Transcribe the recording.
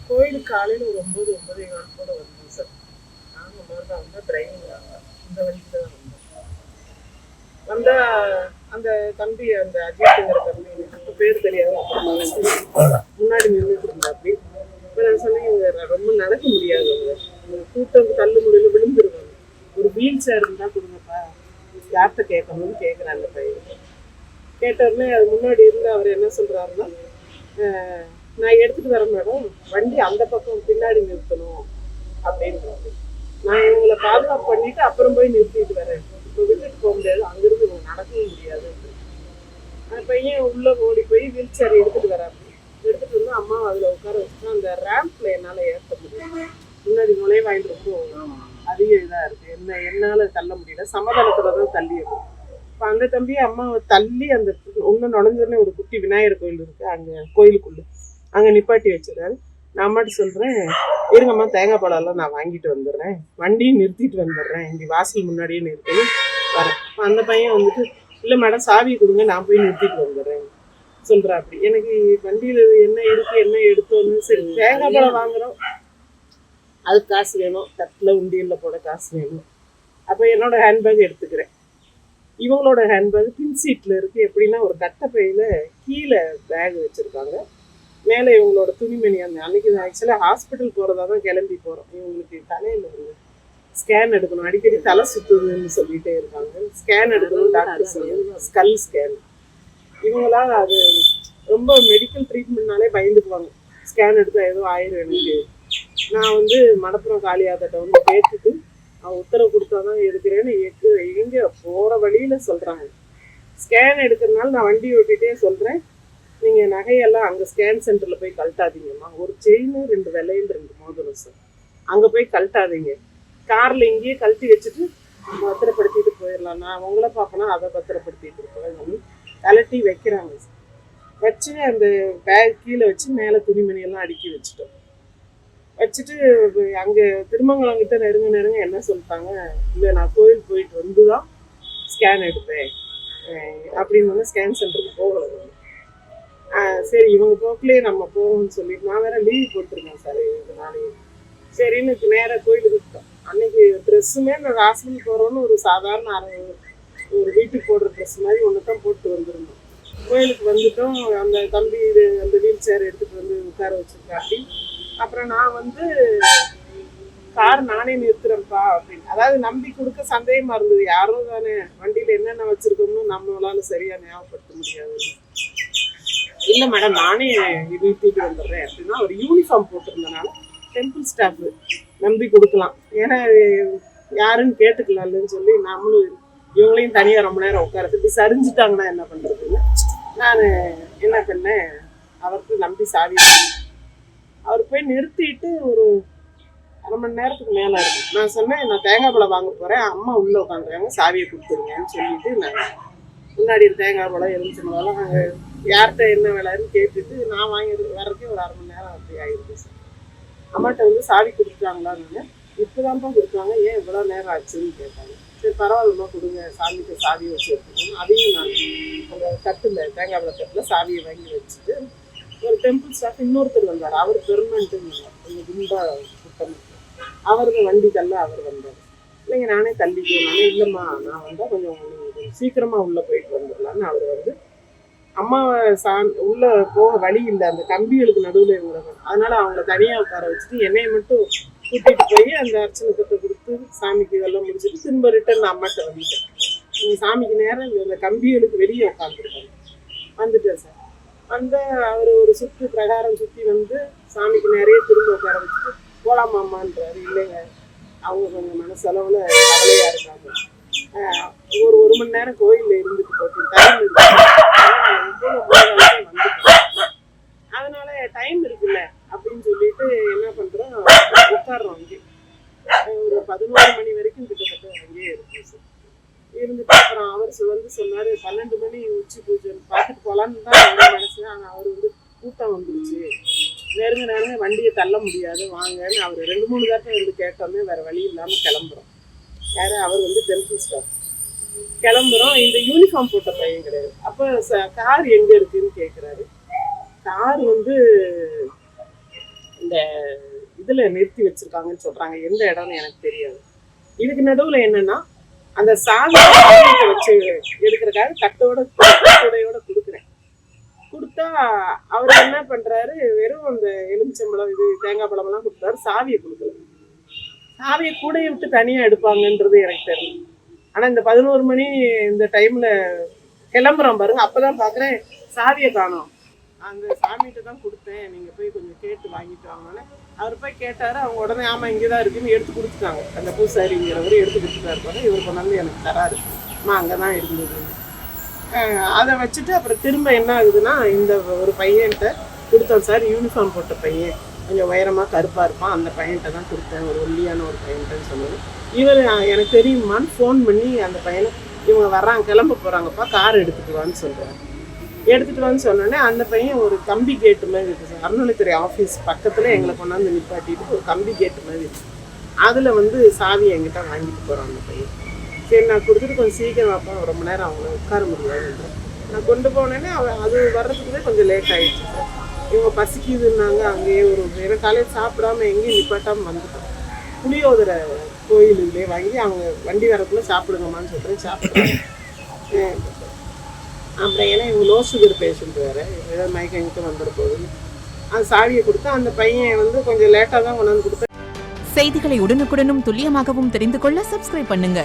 கோயிலுக்கு காலையில் ஒரு 9 9:15 போல வந்தோம் சார். நாங்கள் முதல்ல வந்தால் டிரைவிங் வாங்க இந்த வழிக்கு தான் வந்தோம். வந்தால் அந்த தம்பி, அந்த அஜித்துங்கிற தம்பி, எனக்கு பேர் தெரியாது, முன்னாடி நின்றுட்டு இருந்தா. அப்படி இப்போ நான் சொன்னேன், ரொம்ப நடக்க முடியாது, கூட்டம் தள்ளு முடியல, விழுந்துருவாங்க, ஒரு வீல் சேர் இருந்தால் கொடுங்கப்பா, யார்கிட்ட கேட்கணும்னு கேட்குறேன் அந்த பையன். கேட்டோடனே அது முன்னாடி இருந்து அவர் என்ன சொல்கிறாருன்னா, நான் எடுத்துகிட்டு வரேன் மேடம், வண்டி அந்த பக்கம் பின்னாடி நிறுத்தணும் அப்படின்றாரு. நான் இவங்களை பாதுகாப்பு பண்ணிட்டு அப்புறம் போய் நிறுத்திட்டு வரேன், இப்போ விட்டுட்டு போக முடியாது, அங்கிருந்து இவங்க நடக்கவும் முடியாது. அந்த பையன் உள்ள ஓடி போய் வீல் சேர் எடுத்துட்டு வராரு. எடுத்துட்டு வந்து அம்மா அதில் உட்கார வச்சுட்டு அந்த ரேம்ப்ல என்னால் ஏற்ற முடியும், முன்னாடி நுழைவாயில் ரொம்ப அதிக இதாக இருக்குது, என்னால் தள்ள முடியல, சமாதானத்தில் தான் தள்ளி இருக்கும். இப்போ அந்த தம்பியை அம்மாவை தள்ளி அந்த ஒன்று நுழைஞ்சோடனே ஒரு குட்டி விநாயகர் கோயில் இருக்குது அங்கே கோயிலுக்குள்ளே, அங்கே நிப்பாட்டி வச்சுறாரு. நான் அம்மாட்டி சொல்கிறேன், இருங்கம்மா தேங்காய் பழம்லாம் நான் வாங்கிட்டு வந்துடுறேன், வண்டியும் நிறுத்திட்டு வந்துடுறேன், இங்கே வாசல் முன்னாடியே நிறுத்தி வரேன். அந்த பையன் வந்துட்டு, இல்லை மேடம் சாவி கொடுங்க, நான் போய் நிறுத்திட்டு வந்துடுறேன் சொல்கிறா. அப்படி எனக்கு வண்டியில் என்ன இருக்குது என்ன எடுத்தோன்னு, சரி தேங்காய் பழம் வாங்குகிறோம், அதுக்கு காசு வேணும், தட்டில் உண்டியலில் போட காசு வேணும். அப்போ என்னோடய ஹேண்ட்பேக் எடுத்துக்கிறேன், இவங்களோட ஹேண்ட்பேக் பின் சீட்டில் இருக்குது. எப்படின்னா ஒரு கட்டைப்பையில் கீழே பேக் வச்சுருக்காங்க, மேலே இவங்களோட துணிமணி. அந்த அன்றைக்கி ஆக்சுவலாக ஹாஸ்பிட்டல் போகிறதா தான் கிளம்பி போகிறோம். இவங்களுக்கு தலையில் ஒரு ஸ்கேன் எடுக்கணும், அடிக்கடி தலை சுற்றுதுன்னு சொல்லிகிட்டே இருக்காங்க, ஸ்கேன் எடுக்கணும் டாக்டர் சொல்லுவாங்க, ஸ்கல் ஸ்கேன். இவங்களாம் அது ரொம்ப மெடிக்கல் ட்ரீட்மெண்ட்னாலே பயந்துக்குவாங்க, ஸ்கேன் எடுத்தால் ஏதோ ஆயிரும் எனக்கு. நான் வந்து மடப்புறம் காளியாத்திட்ட வந்து கேட்டுட்டு அவன் உத்தரவு கொடுத்தா தான் எடுக்கிறேன்னு எங்கே போகிற வழியில் சொல்கிறாங்க. ஸ்கேன் எடுக்கிறதுனால நான் வண்டி ஓட்டிகிட்டே சொல்கிறேன், நீங்கள் நகையெல்லாம் அங்கே ஸ்கேன் சென்டரில் போய் கழட்டாதீங்கம்மா, ஒரு செயின் 2 விலையில் 2 மோதிரம் சார், அங்கே போய் கழட்டாதீங்க, காரில் இங்கேயே கழட்டி வச்சுட்டு பத்திரப்படுத்திட்டு போயிடலாம், நான் உங்களை பார்க்கணும் அதை பத்திரப்படுத்திட்டு இருக்கேன் கழட்டி வைக்கிறாங்க. வச்சு அந்த பேக் கீழே வச்சு மேலே துணிமணியெல்லாம் அடுக்கி வச்சுட்டோம். வச்சுட்டு அங்கே திருமங்கலங்கிட்ட நெருங்க என்ன சொல்லிட்டாங்க, இல்லை நான் கோயில் போயிட்டு வந்து தான் ஸ்கேன் எடுப்பேன் அப்படின்னு வந்து ஸ்கேன் சென்டருக்கு போகலை. சரி இவங்க போக்கிலே நம்ம போகணும்னு சொல்லிட்டு நான் வேற லீவ் போட்டிருக்கேன் சார் இதனாலே. சரின்னு நேராக கோயிலுக்கு விட்டோம். அன்னைக்கு ட்ரெஸ்ஸுமே நான் ஹாஸ்பிட்டல் போகிறோன்னு ஒரு சாதாரண ஒரு வீட்டுக்கு போடுற ட்ரெஸ் மாதிரி ஒன்று தான் போட்டு வந்துருந்தோம். கோயிலுக்கு வந்துட்டோம். அந்த தம்பி அந்த வீல் சேர் எடுத்துகிட்டு வந்து உட்கார வச்சுருக்காப்பி. அப்புறம் நான் வந்து கார் நானே நிறுத்துறேன்ப்பா அப்படின்னு, அதாவது நம்பி கொடுக்க சந்தேகமாக இருந்தது, யாரும் தானே வண்டியில் என்னென்ன வச்சுருக்கோம்னு நம்மளால சரியாக ஞாபகப்படுத்த முடியாது. இல்லை மேடம் நானே நிறுத்திட்டு வந்துடுறேன் அப்படின்னா, ஒரு யூனிஃபார்ம் போட்டிருந்தனால டெம்பிள் ஸ்டாஃப் நம்பி கொடுக்கலாம், ஏன்னா யாருன்னு கேட்டுக்கலாம்னு சொல்லி நம்மளும் இவங்களையும் தனியாக ரொம்ப நேரம் உட்காரது, இப்படி சரிஞ்சிட்டாங்கன்னா என்ன பண்ணுறதுன்னு நான் என்ன பண்ணேன், அவருக்கு நம்பி சாவி அவர் போய் நிறுத்திட்டு ஒரு 1/2 மணி நேரத்துக்கு மேலே இருக்கும். நான் சொன்னேன், நான் தேங்காய் பழம் வாங்க போகிறேன், அம்மா உள்ளே உட்காந்துருக்காங்க, சாவியை கொடுத்துருங்கன்னு சொல்லிட்டு நான் முன்னாடி தேங்காய் பழம் எலுமிச்சம்பழம் நாங்கள் யார்கிட்ட என்ன விலைன்னு கேட்டுட்டு நான் வாங்கி வர்றதுக்கே ஒரு 1/2 மணி நேரம் அப்படி ஆகிடுது சார். அம்மாட்ட வந்து சாவி கொடுத்துட்டாங்களான்னு, இப்போ தான்ப்பா கொடுத்தாங்க, ஏன் இவ்வளோ நேரம் ஆச்சுன்னு கேட்டாங்க. சரி பரவாயில்லம்மா கொடுங்க, சாமிக்கு சாவி வச்சு எடுத்துக்கணும். அதையும் நான் அந்த தட்டில் தேங்காய் பழ தட்டில் சாவியை வாங்கி வச்சுட்டு ஒரு டெம்பிள் ஸ்டாஃப் இன்னொருத்தர் வந்தார், அவர் பெர்மனண்ட்டுன்னு கொஞ்சம் குண்டா சுத்தம், அவருக்கு வண்டி தள்ள அவர் வந்தார். இல்லைங்க நானே தள்ளிக்குவேன், நானே இல்லைம்மா நான் வந்தால் கொஞ்சம் சீக்கிரமாக உள்ளே போயிட்டு வந்துடலான்னு அவர் வந்து அம்மாவை உள்ளே போக வழி இல்லை, அந்த கம்பிகளுக்கு நடுவில் இவங்க, அதனால அவங்கள தனியாக உட்கார வச்சுட்டு என்னையை மட்டும் கூட்டிகிட்டு போய் அந்த அர்ச்சனத்தை கொடுத்து சாமிக்கு இதெல்லாம் முடிச்சுட்டு திரும்ப ரிட்டர்ன் அம்மாட்ட வந்துட்டேன். நீங்கள் சாமிக்கு நேரம் இந்த கம்பிகளுக்கு வெளியே உட்காந்துருக்காங்க. வந்துட்டேன் சார். வந்து அவர் ஒரு சுற்று பிரகாரம் சுற்றி வந்து சாமிக்கு நிறைய திரும்ப உட்கார வச்சுட்டு போகலாமாம்மான்றாரு. இல்லைங்க அவங்க கொஞ்சம் மனசளவில் கவலையாக இருக்காங்க, ஒரு 1 மணி நேரம் கோயிலில் இருந்துட்டு போட்டு டைம் இருக்கு, அதனால டைம் இருக்குல்ல அப்படின்னு சொல்லிட்டு என்ன பண்ணுறோம், உட்காடுறோம். அங்கே ஒரு 11 மணி வரைக்கும் கிட்டத்தட்ட அங்கேயே இருக்கும் சார். இருந்துட்டு அப்புறம் அவர் வந்து சொன்னார், 12 மணி உச்சி பூஜை பார்த்துட்டு போகலான்னு தான் என்னோட மனசு. ஆனால் அவர் வந்து கூட்டம் வந்துருச்சு, நெருங்க வண்டியை தள்ள முடியாது வாங்கன்னு அவர் 2-3 தாட்டம் வந்து கேட்டோன்னே வேறு வழி இல்லாமல் கிளம்புறோம். யார் அவர் வந்து டெம்பிள் ஸ்டாஃப். கிளம்புறோம், இந்த யூனிஃபார்ம் போட்ட பையன் கிடையாது. அப்போ கார் எங்கே இருக்குதுன்னு கேட்குறாரு. கார் வந்து இந்த இதுல நிறுத்தி வச்சிருக்காங்கன்னு சொல்றாங்க. எந்த இடம்னு எனக்கு தெரியாது. இதுக்கு நடுவுல என்னன்னா, அந்த சாவி வச்சு எடுக்கிறதுக்காக கூடையோட கொடுக்குறேன். கொடுத்தா அவர் என்ன பண்றாரு, வெறும் அந்த எலுமிச்சம்பழம் இது தேங்காய் பழம் எல்லாம் கொடுத்தாரு, சாவியை கொடுக்கல. சாவியை கூடையை விட்டு தனியா எடுப்பாங்கன்றது எனக்கு தெரியல. ஆனா இந்த 11 மணி இந்த டைம்ல கிளம்புறோம் பாருங்க, அப்பதான் பாக்குறேன் சாவியை காணோம். அந்த சாமிகிட்ட தான் கொடுத்தேன், நீங்க போய் கொஞ்சம் கேட்டு வாங்கிட்டு வாங்கன்னு அவர் போய் கேட்டாரு. அவங்க உடனே ஆமா இங்கேதான் இருக்குன்னு எடுத்து கொடுத்துட்டாங்க. அந்த பூசாரிங்கிறவர் எடுத்து கொடுத்துட்டாரு பாரு. இவர் கொண்டாந்து எனக்கு தராரு, அம்மா அங்கதான் இருந்தது. அதை வச்சுட்டு அப்புறம் திரும்ப என்ன ஆகுதுன்னா, இந்த ஒரு பையன்கிட்ட கொடுத்தோம் சார், யூனிஃபார்ம் போட்ட பையன், கொஞ்சம் உயரமாக கருப்பாக இருப்பான், அந்த பையன்கிட்ட தான் கொடுத்தேன், ஒரு ஒல்லியான ஒரு பையன்கிட்டன்னு சொன்னாரு. இவர் எனக்கு தெரியுமான்னு ஃபோன் பண்ணி அந்த பையனை, இவங்க வர்றாங்க கிளம்ப போகிறாங்கப்பா, கார் எடுத்துகிட்டு வான்னு சொல்கிறாங்க. எடுத்துகிட்டு வான்னு சொன்னோடனே அந்த பையன் ஒரு கம்பி கேட்டு மாதிரி இருக்குது சார், அறநிலைத்துறை ஆஃபீஸ் பக்கத்தில் எங்களை கொண்டாந்து நிப்பாட்டிட்டு ஒரு கம்பி கேட்டு மாதிரி இருக்குது. அதில் வந்து சாவி என்கிட்ட வாங்கிட்டு போகிறான் அந்த பையன். சரி நான் கொடுத்துட்டு கொஞ்சம் சீக்கிரம் வைப்பா, ரொம்ப நேரம் அவங்கள உட்கார முடியாது. நான் கொண்டு போனேன்னே அது வர்றதுக்குள்ளே கொஞ்சம் லேட் ஆகிடுச்சு சார். இவங்க பசிக்குதுன்னாங்க, அங்கேயே ஏன்னா காலையில் சாப்பிடாம எங்கேயும் நிப்பாட்டாமல் வந்துட்டோம். புளியோதரை கோயிலுங்களே வாங்கி அவங்க வண்டி வரக்குள்ளே சாப்பிடுங்கம்மான்னு சொல்கிறேன், சாப்பிடுறேன். அப்புறம் ஏன்னா இவங்க லோ சுகர் பேஷண்ட் வேறு, ஏதாவது மயக்கம் வந்துட போகுது. அந்த சாவியை கொடுத்தா அந்த பையன் வந்து கொஞ்சம் லேட்டாக தான் கொண்டாந்து கொடுத்தேன். செய்திகளை உடனுக்குடனும் துல்லியமாகவும் தெரிந்து கொள்ள சப்ஸ்கிரைப் பண்ணுங்க.